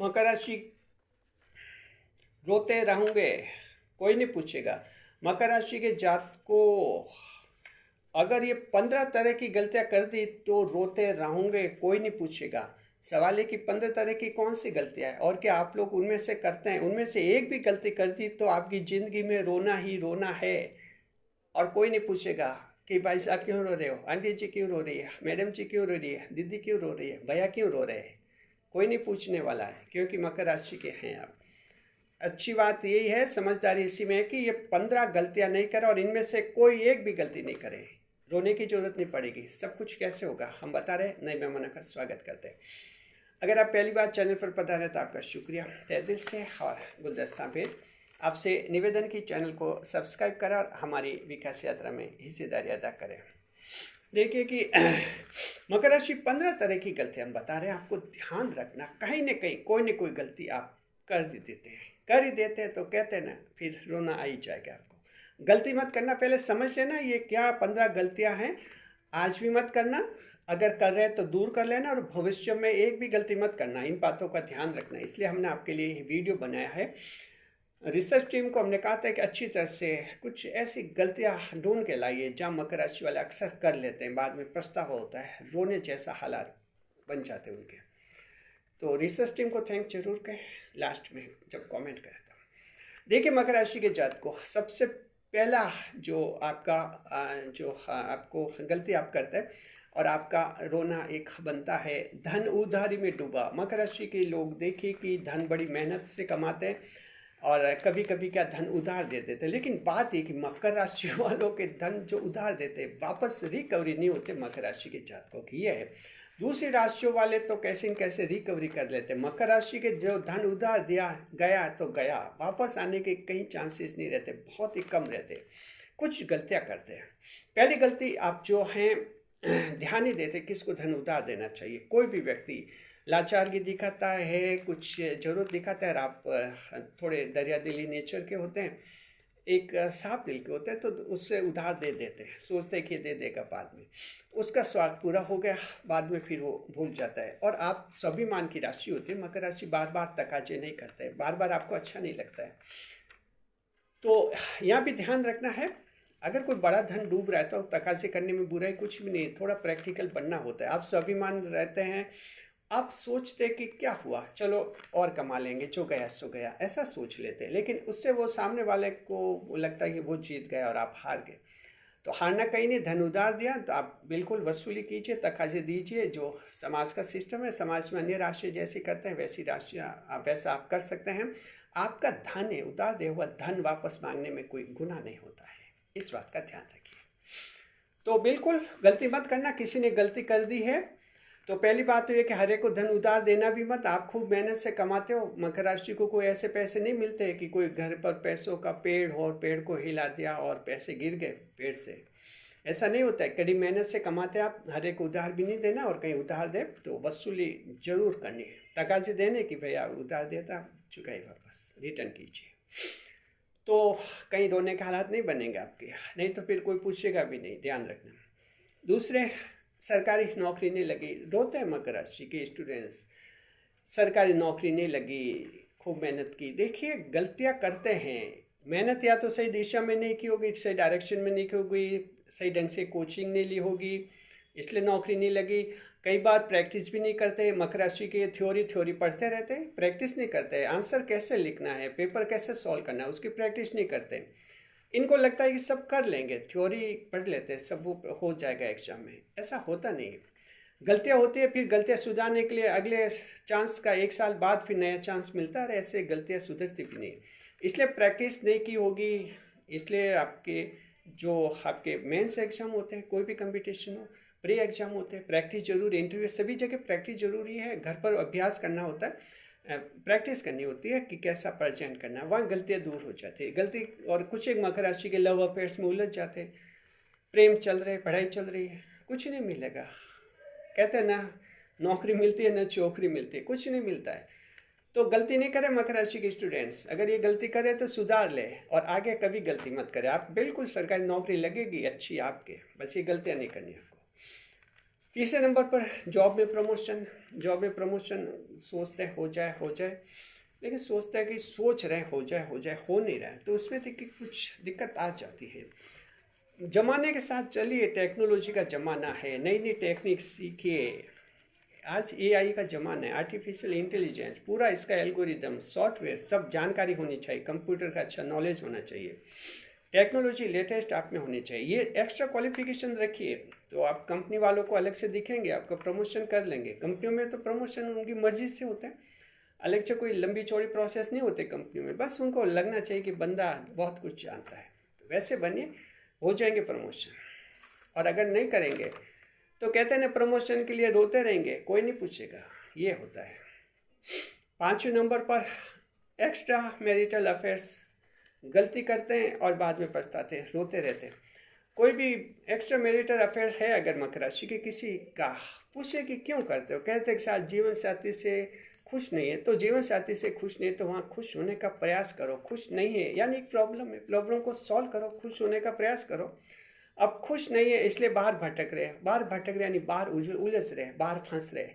मकर राशि, रोते रहूंगे कोई नहीं पूछेगा। मकर राशि के जात को अगर ये 15 तरह की गलतियां कर दी तो रोते रहूंगे कोई नहीं पूछेगा। सवाल है कि 15 तरह की कौन सी गलतियां हैं और क्या आप लोग उनमें से करते हैं। उनमें से एक भी गलती कर दी तो आपकी ज़िंदगी में रोना ही रोना है और कोई नहीं पूछेगा कि भाई साहब क्यों रो रहे हो, आंटी जी क्यों रो रही है, मैडम जी क्यों रो रही है, दीदी क्यों रो रही है, भैया क्यों रो रहे हैं। कोई नहीं पूछने वाला है क्योंकि मकर राशि के हैं आप। अच्छी बात यही है, समझदारी इसी में है कि ये 15 गलतियां नहीं करे और इनमें से कोई एक भी गलती नहीं करे। रोने की जरूरत नहीं पड़ेगी। सब कुछ कैसे होगा हम बता रहे नए मेहमानों का स्वागत करते हैं। अगर आप पहली बार चैनल पर पधारे तो आपका शुक्रिया तहे दिल से। और गुलदस्ता पे आपसे निवेदन की चैनल को सब्सक्राइब करें और हमारी विकास यात्रा में हिस्सेदारी अदा करें। देखिए कि मकर राशि 15 तरह की गलतियां हम बता रहे हैं, आपको ध्यान रखना कहीं ना कहीं कोई ना कोई गलती आप कर ही देते हैं तो कहते हैं ना फिर रोना आ ही जाएगा आपको। गलती मत करना, पहले समझ लेना ये क्या 15 गलतियां हैं। आज भी मत करना, अगर कर रहे हैं तो दूर कर लेना और भविष्य में एक भी गलती मत करना। इन बातों का ध्यान रखना, इसलिए हमने आपके लिए ये वीडियो बनाया है। रिसर्च टीम को हमने कहा था कि अच्छी तरह से कुछ ऐसी गलतियां ढूंढ के लाइए जहाँ मकर राशि वाले अक्सर कर लेते हैं, बाद में पछतावा होता है, रोने जैसा हालात बन जाते हैं उनके। तो रिसर्च टीम को थैंक जरूर कहें लास्ट में जब कमेंट करें तो। देखिए मकर राशि के जात को सबसे पहला जो आपका आपको गलती आप करते हैं और आपका रोना एक बनता है, धन उधारी में डूबा। मकर राशि के लोग देखिए कि धन बड़ी मेहनत से कमाते हैं और कभी कभी क्या धन उधार दे देते हैं, लेकिन बात ये कि मकर राशि वालों के धन जो उधार देते हैं वापस रिकवरी नहीं होते मकर राशि के जातकों की। ये है। दूसरी राशियों वाले तो कैसे न कैसे रिकवरी कर लेते हैं। मकर राशि के जो धन उधार दिया गया तो गया, वापस आने के कई चांसेस नहीं रहते, बहुत ही कम रहते। कुछ गलतियां करते हैं। पहली गलती, आप जो हैं ध्यान नहीं देते किसको धन उधार देना चाहिए। कोई भी व्यक्ति लाचारगी दिखाता है, कुछ जरूरत दिखाता है और आप थोड़े दरिया दिली नेचर के होते हैं, एक साफ दिल के होते हैं, तो उससे उधार दे देते हैं, सोचते हैं कि दे देगा, बाद में उसका स्वार्थ पूरा हो गया, बाद में फिर वो भूल जाता है। और आप स्वाभिमान की राशि होती है मकर राशि, बार बार तकाजे नहीं करते, बार बार आपको अच्छा नहीं लगता है। तो यहाँ भी ध्यान रखना है, अगर कोई बड़ा धन डूब रहा है तो तकाजे करने में बुराई कुछ भी नहीं, थोड़ा प्रैक्टिकल बनना होता है। आप स्वाभिमान रहते हैं, आप सोचते कि क्या हुआ, चलो और कमा लेंगे, जो गया सो गया, ऐसा सोच लेते हैं, लेकिन उससे वो सामने वाले को लगता है कि वो जीत गया और आप हार गए। तो हारना कहीं नहीं, धन उधार दिया तो आप बिल्कुल वसूली कीजिए, तकाजे दीजिए। जो समाज का सिस्टम है, समाज में अन्य राशि जैसी करते हैं वैसी राशियाँ आप वैसा आप कर सकते हैं। आपका धन है, उधार दे हुआ धन वापस मांगने में कोई गुनाह नहीं होता है, इस बात का ध्यान रखिए। तो बिल्कुल गलती मत करना। किसी ने गलती कर दी है तो पहली बात तो ये कि हर एक को धन उधार देना भी मत। आप खूब मेहनत से कमाते हो, मकर राशि को कोई ऐसे पैसे नहीं मिलते हैं कि कोई घर पर पैसों का पेड़ हो और पेड़ को हिला दिया और पैसे गिर गए पेड़ से, ऐसा नहीं होता है। कड़ी मेहनत से कमाते आप, हर एक को उधार भी नहीं देना, और कहीं उधार दे तो वसूली जरूर करनी है, तकाजे देने की भैया उधार देता चुकाई वापस रिटर्न कीजिए, तो कहीं रोने के हालात नहीं बनेंगे आपके, नहीं तो फिर कोई पूछेगा भी नहीं, ध्यान रखना। दूसरे, सरकारी नौकरी नहीं लगी, रोते हैं मकर राशि के स्टूडेंट्स, सरकारी नौकरी नहीं लगी, खूब मेहनत की। देखिए गलतियां करते हैं, मेहनत या तो सही दिशा में नहीं की होगी, सही डायरेक्शन में नहीं की होगी, सही ढंग से कोचिंग नहीं ली होगी, इसलिए नौकरी नहीं लगी। कई बार प्रैक्टिस भी नहीं करते मकर राशि के, थ्योरी पढ़ते रहते हैं, प्रैक्टिस नहीं करते, आंसर कैसे लिखना है, पेपर कैसे सॉल्व करना है उसकी प्रैक्टिस नहीं करते। इनको लगता है कि सब कर लेंगे, थ्योरी पढ़ लेते हैं, सब वो हो जाएगा एग्जाम में, ऐसा होता नहीं है। गलतियां होती है, फिर गलतियां सुधारने के लिए अगले चांस का 1 साल बाद फिर नया चांस मिलता है, ऐसे गलतियां सुधरती भी नहीं। इसलिए प्रैक्टिस नहीं की होगी, इसलिए आपके जो आपके मेंस एग्जाम होते हैं, कोई भी कंपटीशन हो, प्री एग्जाम होते हैं, प्रैक्टिस जरूर, इंटरव्यू सभी जगह प्रैक्टिस जरूरी है। घर पर अभ्यास करना होता है, प्रैक्टिस करनी होती है कि कैसा प्रेजेंट करना है, वहाँ गलतियाँ दूर हो जाती है। गलती और कुछ एक मकर राशि के लव अफेयर्स में उलझ जाते हैं, प्रेम चल रहे, पढ़ाई चल रही है, कुछ नहीं मिलेगा। कहते हैं ना, नौकरी मिलती है ना चौकरी मिलती है, कुछ नहीं मिलता है। तो गलती नहीं करें मकर राशि के स्टूडेंट्स, अगर ये गलती करें तो सुधार ले और आगे कभी गलती मत करें। आप बिल्कुल सरकारी नौकरी लगेगी अच्छी आपके, बस ये गलतियाँ नहीं करनी आपको। तीसरे नंबर पर जॉब में प्रमोशन। जॉब में प्रमोशन सोचते हैं हो जाए, लेकिन सोचते हैं कि सोच रहे हो जाए, हो नहीं रहा है, तो उसमें देखिए कुछ दिक्कत आ जाती है। जमाने के साथ चलिए, टेक्नोलॉजी का ज़माना है, नई नई टेक्निक सीखिए। आज एआई का ज़माना है, आर्टिफिशियल इंटेलिजेंस, पूरा इसका एल्गोरिदम, सॉफ्टवेयर, सब जानकारी होनी चाहिए, कंप्यूटर का अच्छा नॉलेज होना चाहिए, टेक्नोलॉजी लेटेस्ट आप में होनी चाहिए। ये एक्स्ट्रा क्वालिफिकेशन रखिए तो आप कंपनी वालों को अलग से दिखेंगे, आपका प्रमोशन कर लेंगे। कंपनियों में तो प्रमोशन उनकी मर्जी से होते हैं, अलग से कोई लंबी चौड़ी प्रोसेस नहीं होते कंपनियों में, बस उनको लगना चाहिए कि बंदा बहुत कुछ जानता है, तो वैसे बनिए, हो जाएंगे प्रमोशन। और अगर नहीं करेंगे तो कहते हैं ना, प्रमोशन के लिए रोते रहेंगे, कोई नहीं पूछेगा, ये होता है। 5वें नंबर पर एक्स्ट्रा मैरिटल अफेयर्स, गलती करते हैं और बाद में पछताते हैं, रोते रहते हैं। कोई भी एक्स्ट्रा मैरिटल अफेयर्स है अगर मकर राशि के किसी का, पूछे कि क्यों करते हो, कहते हैं कि साथ जीवन साथी से खुश नहीं है, तो जीवन साथी से खुश नहीं है तो वहाँ खुश होने का प्रयास करो। खुश नहीं है यानी एक प्रॉब्लम है, प्रॉब्लम को सॉल्व करो, खुश होने का प्रयास करो। अब खुश नहीं है इसलिए बाहर भटक रहे, बाहर भटक रहे यानी बाहर उलझ रहे, बाहर फंस रहे,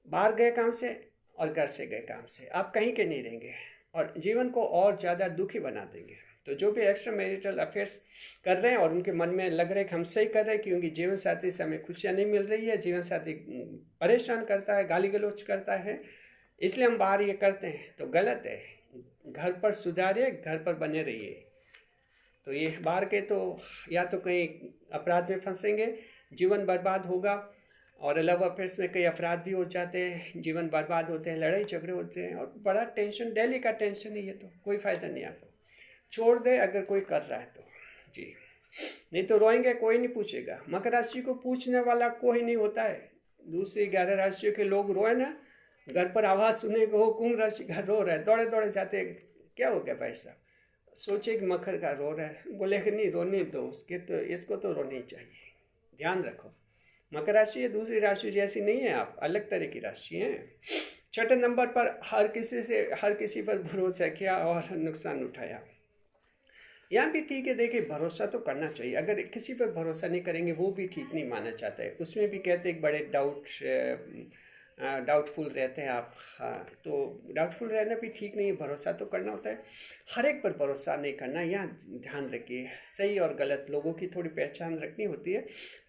बाहर गए काम से और घर से गए काम से, आप कहीं के नहीं रहेंगे और जीवन को और ज़्यादा दुखी बना देंगे। तो जो भी एक्स्ट्रा मैरिटल अफेयर्स कर रहे हैं और उनके मन में लग रहा है कि हम सही कर रहे हैं, क्योंकि जीवन साथी से हमें खुशियाँ नहीं मिल रही है, जीवन साथी परेशान करता है, गाली गलौज करता है, इसलिए हम बाहर ये करते हैं, तो गलत है। घर पर सुधारिए, घर पर बने रहिए। तो ये बाहर के तो या तो कहीं अपराध में फंसेंगे, जीवन बर्बाद होगा, और लव अफेयर्स में कई अपराध भी हो जाते हैं, जीवन बर्बाद होते हैं, लड़ाई झगड़े होते हैं, और बड़ा टेंशन, डेली का टेंशन है ये, तो कोई फ़ायदा नहीं आपको, छोड़ दे अगर कोई कर रहा है तो जी, नहीं तो रोएंगे, कोई नहीं पूछेगा। मकर राशि को पूछने वाला कोई नहीं होता है। दूसरी 11 राशियों के लोग रोए ना, घर पर आवाज़ सुने को कुंभ राशि का रो रहा है, दौड़े दौड़े जाते, क्या हो गया भाई साहब, सोचे कि मकर का रो रहा है, बोले कि नहीं रोने दो उसके, तो इसको तो रोनी चाहिए। ध्यान रखो, मकर राशि दूसरी राशि जैसी नहीं है, आप अलग तरह की राशि हैं। 6ठे नंबर पर हर किसी पर भरोसा किया और नुकसान उठाया। यहाँ भी ठीक है, देखिए भरोसा तो करना चाहिए, अगर किसी पर भरोसा नहीं करेंगे वो भी ठीक नहीं माना जाता है, उसमें भी कहते हैं बड़े डाउटफुल रहते हैं आप। हाँ, तो डाउटफुल रहना भी ठीक नहीं है, भरोसा तो करना होता है, हर एक पर भरोसा नहीं करना, यहाँ ध्यान रखिए। सही और गलत लोगों की थोड़ी पहचान रखनी होती है,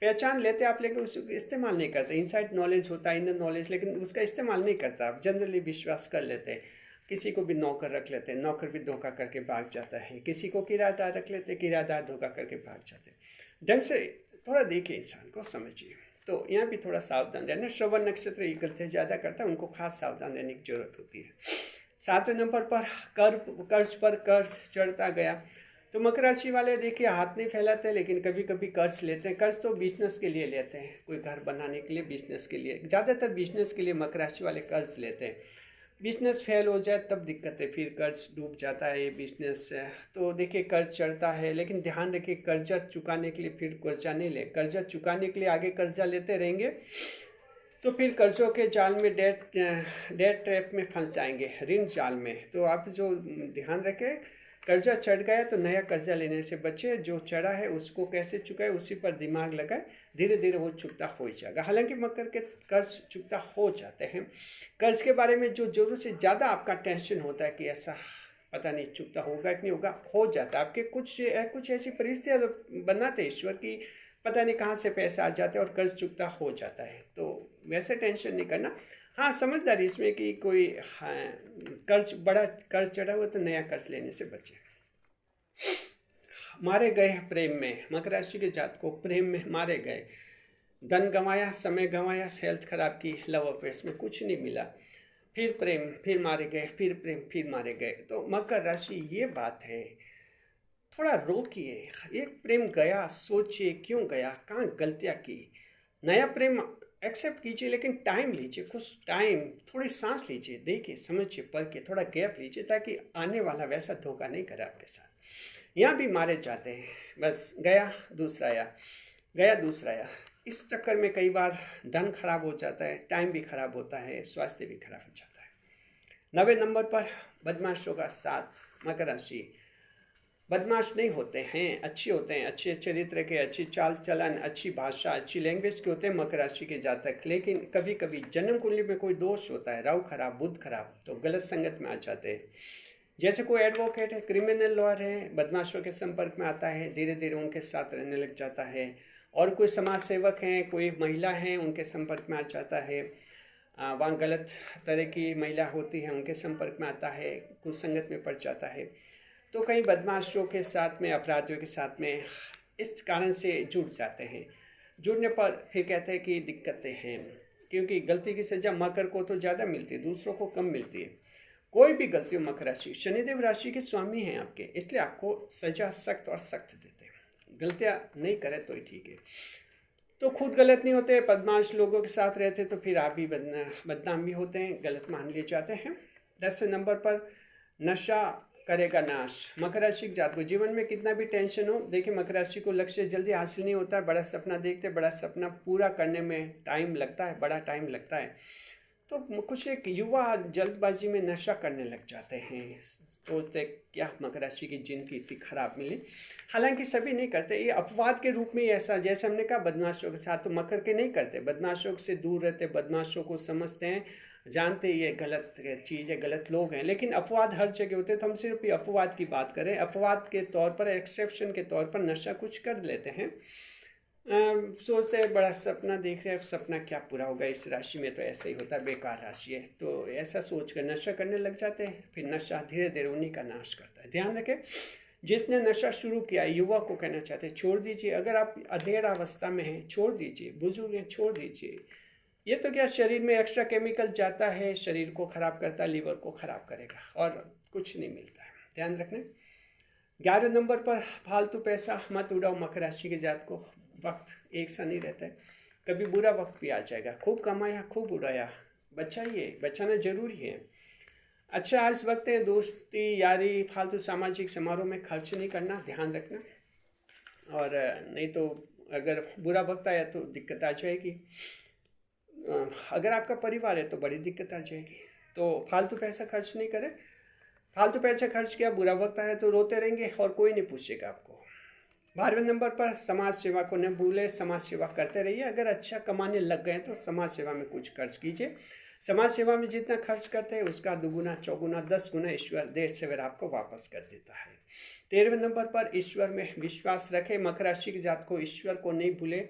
पहचान लेते आप लेकिन उसको इस्तेमाल नहीं करते। इनसाइड नॉलेज होता है, इनर नॉलेज, लेकिन उसका इस्तेमाल नहीं करता, आप जनरली विश्वास कर लेते हैं। किसी को भी नौकर रख लेते हैं, नौकर भी धोखा करके भाग जाता है, किसी को किराएदार रख लेते हैं, किराएदार धोखा करके भाग जाते हैं। ढंग से थोड़ा देखिए, इंसान को समझिए। तो यहाँ भी थोड़ा सावधान रहना। श्रवण नक्षत्र ये गलतियाँ ज़्यादा करता है, उनको खास सावधान रहने की जरूरत होती है। 7वें नंबर पर कर्ज पर कर्ज चढ़ता गया। तो मकर राशि वाले देखिए हाथ नहीं फैलाते, लेकिन कभी कभी कर्ज लेते हैं। कर्ज तो बिजनेस के लिए लेते हैं, कोई घर बनाने के लिए, बिजनेस के लिए, ज़्यादातर बिजनेस के लिए मकर राशि वाले कर्ज लेते हैं। बिजनेस फेल हो जाए तब दिक्कत है, फिर कर्ज डूब जाता है ये बिजनेस से। तो देखिए कर्ज चढ़ता है, लेकिन ध्यान रखिए कर्जा चुकाने के लिए फिर कर्जा नहीं ले, कर्जा चुकाने के लिए आगे कर्जा लेते रहेंगे तो फिर कर्जों के जाल में, डेट ट्रैप में फंस जाएंगे, ऋण जाल में। तो आप जो ध्यान रखें, कर्जा चढ़ गया तो नया कर्जा लेने से बचे, जो चढ़ा है उसको कैसे चुकाए उसी पर दिमाग लगाए, धीरे धीरे वो चुकता हो जाएगा। हालांकि मकर के कर्ज चुकता हो जाते हैं। कर्ज के बारे में जो जरूरत से ज़्यादा आपका टेंशन होता है कि ऐसा पता नहीं चुकता होगा कि नहीं होगा, हो जाता है। आपके कुछ ऐसी परिस्थितियाँ बनाते ईश्वर की, पता नहीं कहाँ से पैसा आ जाते हैं और कर्ज चुकता हो जाता है। तो वैसे टेंशन नहीं करना। हाँ, समझदारी इसमें कि कोई बड़ा कर्ज चढ़ा हुआ तो नया कर्ज लेने से बचे। मारे गए प्रेम में, मकर राशि के जात को प्रेम में मारे गए, धन गंवाया, समय गंवाया, हेल्थ खराब की, लव अफेयर्स में कुछ नहीं मिला, फिर प्रेम, फिर मारे गए, फिर प्रेम, फिर मारे गए। तो मकर राशि ये बात है, थोड़ा रोकिए, एक प्रेम गया, सोचिए क्यों गया, कहाँ गलतियाँ की। नया प्रेम एक्सेप्ट कीजिए, लेकिन टाइम लीजिए, कुछ टाइम, थोड़ी सांस लीजिए, देखिए समझिए, परखिए, थोड़ा गैप लीजिए, ताकि आने वाला वैसा धोखा नहीं करे आपके साथ। यहाँ भी मारे जाते हैं, बस गया दूसरा आया, गया दूसरा आया। इस चक्कर में कई बार धन खराब हो जाता है, टाइम भी खराब होता है, स्वास्थ्य भी खराब हो जाता है। 9वें नंबर पर बदमाशों का साथ, मकर राशि। बदमाश नहीं होते हैं, अच्छे होते हैं, अच्छे चरित्र के, अच्छी चाल चलन, अच्छी भाषा, अच्छी लैंग्वेज के होते हैं मकर राशि के जातक। लेकिन कभी कभी जन्म कुंडली में कोई दोष होता है, राहु खराब, बुध खराब, तो गलत संगत में आ जाते हैं। जैसे कोई एडवोकेट है, क्रिमिनल लॉयर है, बदमाशों के संपर्क में आता है, धीरे धीरे उनके साथ रहने लग जाता है। और कोई समाज सेवक हैं, कोई महिला हैं, उनके संपर्क में आ जाता है, वहाँ गलत तरह की महिला होती है, उनके संपर्क में आता है, कुछ संगत में पड़ जाता है। तो कई बदमाशों के साथ में, अपराधियों के साथ में इस कारण से जुड़ जाते हैं। जुड़ने पर फिर कहते हैं कि दिक्कतें हैं, क्योंकि गलती की सज़ा मकर को तो ज़्यादा मिलती है, दूसरों को कम मिलती है। कोई भी गलती हो मकर राशि, शनिदेव राशि के स्वामी हैं आपके, इसलिए आपको सज़ा सख्त और सख्त देते हैं। गलतियाँ नहीं करें तो ही ठीक है। तो खुद गलत नहीं होते, बदमाश लोगों के साथ रहते तो फिर आप भी बदनाम भी होते हैं, गलत मान लिए जाते हैं। 10वें नंबर पर नशा करेगा नाश। मकर राशि के जातकों, जीवन में कितना भी टेंशन हो, देखिए मकर राशि को लक्ष्य जल्दी हासिल नहीं होता है। बड़ा सपना देखते, बड़ा सपना पूरा करने में टाइम लगता है, बड़ा टाइम लगता है। तो कुछ एक युवा जल्दबाजी में नशा करने लग जाते हैं, सोचते क्या मकर राशि की जिंदगी इतनी खराब मिली। हालांकि सभी नहीं करते, ये अपवाद के रूप में ही ऐसा, जैसे हमने कहा बदमाशों के साथ, तो मकर के नहीं करते, बदमाशों से दूर रहते, बदमाशों को समझते हैं, जानते ये गलत चीज़ है, गलत लोग हैं। लेकिन अपवाद हर जगह होते हैं, तो हम सिर्फ ये अपवाद की बात करें। अपवाद के तौर पर, एक्सेप्शन के तौर पर नशा कुछ कर लेते हैं। सोचते हैं बड़ा सपना देख रहे हैं, सपना क्या पूरा होगा, इस राशि में तो ऐसा ही होता है, बेकार राशि है, तो ऐसा सोच कर नशा करने लग जाते हैं। फिर नशा धीरे धीरे उन्हीं का नाश करता है। ध्यान रखें, जिसने नशा शुरू किया, युवा को कहना चाहते हैं छोड़ दीजिए। अगर आप अधेड़ अवस्था में हैं, छोड़ दीजिए। बुजुर्ग हैं, छोड़ दीजिए। ये तो क्या, शरीर में एक्स्ट्रा केमिकल जाता है, शरीर को ख़राब करता है, लीवर को ख़राब करेगा, और कुछ नहीं मिलता है। ध्यान रखना। 11 नंबर पर फालतू पैसा मत उड़ाओ मकर राशि के जात को। वक्त एक सा नहीं रहता है, कभी बुरा वक्त भी आ जाएगा। खूब कमाया, खूब उड़ाया, बचाइए, बचाना जरूरी है। अच्छा, आज वक्त है दोस्ती यारी, फालतू सामाजिक समारोह में खर्च नहीं करना, ध्यान रखना। और नहीं तो अगर बुरा वक्त आया तो दिक्कत आ जाएगी। अगर आपका परिवार है तो बड़ी दिक्कत आ जाएगी। तो फालतू पैसा खर्च नहीं करें। फालतू पैसा खर्च किया, बुरा वक्त आया तो रोते रहेंगे और कोई नहीं पूछेगा आपको। 12वें नंबर पर समाज सेवा को न भूले, समाज सेवा करते रहिए। अगर अच्छा कमाने लग गए तो समाज सेवा में कुछ खर्च कीजिए। समाज सेवा में जितना खर्च करते हैं उसका दुगुना, चौगुना, 10 गुना ईश्वर देर सवेर आपको वापस कर देता है। 13वें नंबर पर ईश्वर में विश्वास रखें। मकर राशि के जात को ईश्वर को नहीं भूले।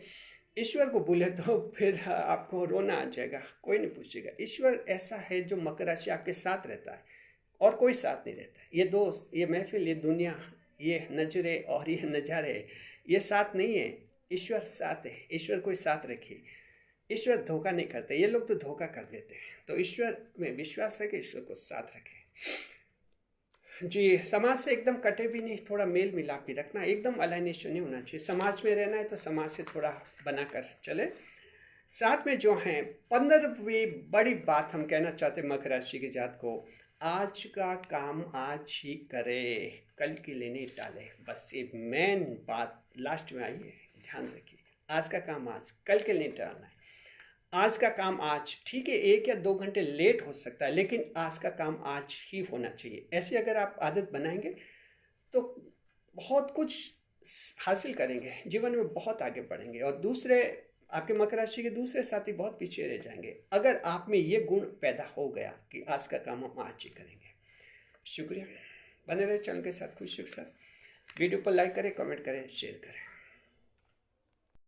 ईश्वर को भूले तो फिर आपको रोना आ जाएगा, कोई नहीं पूछेगा। ईश्वर ऐसा है जो मकर राशि आपके साथ रहता है और कोई साथ नहीं रहता है। ये दोस्त, ये महफिल, ये दुनिया, ये नजरें और ये नज़ारे, ये साथ नहीं है। ईश्वर साथ है। ईश्वर कोई साथ रखिए। ईश्वर धोखा नहीं करते, ये लोग तो धोखा कर देते हैं। तो ईश्वर में विश्वास रखें, ईश्वर को साथ रखें जी। समाज से एकदम कटे भी नहीं, थोड़ा मेल मिलाप भी रखना, एकदम अलाइनेशन नहीं होना चाहिए। समाज में रहना है तो समाज से थोड़ा बनाकर चले। साथ में जो हैं 15वीं बड़ी बात हम कहना चाहते हैं मकर राशि के जात को, आज का काम आज ही करे, कल के लिए नहीं टाले। बस ये मेन बात लास्ट में आई है, ध्यान रखिए। आज का काम आज, कल के लिए नहीं टालना है। आज का काम आज, ठीक है 1 या 2 घंटे लेट हो सकता है, लेकिन आज का काम आज ही होना चाहिए। ऐसे अगर आप आदत बनाएंगे तो बहुत कुछ हासिल करेंगे, जीवन में बहुत आगे बढ़ेंगे। और दूसरे, आपके मकर राशि के दूसरे साथी बहुत पीछे रह जाएंगे अगर आप में ये गुण पैदा हो गया कि आज का काम हम आज ही करेंगे। शुक्रिया, बने रहे चैनल के साथ, खुशी के साथ। वीडियो पर लाइक करें, कमेंट करें, शेयर करें।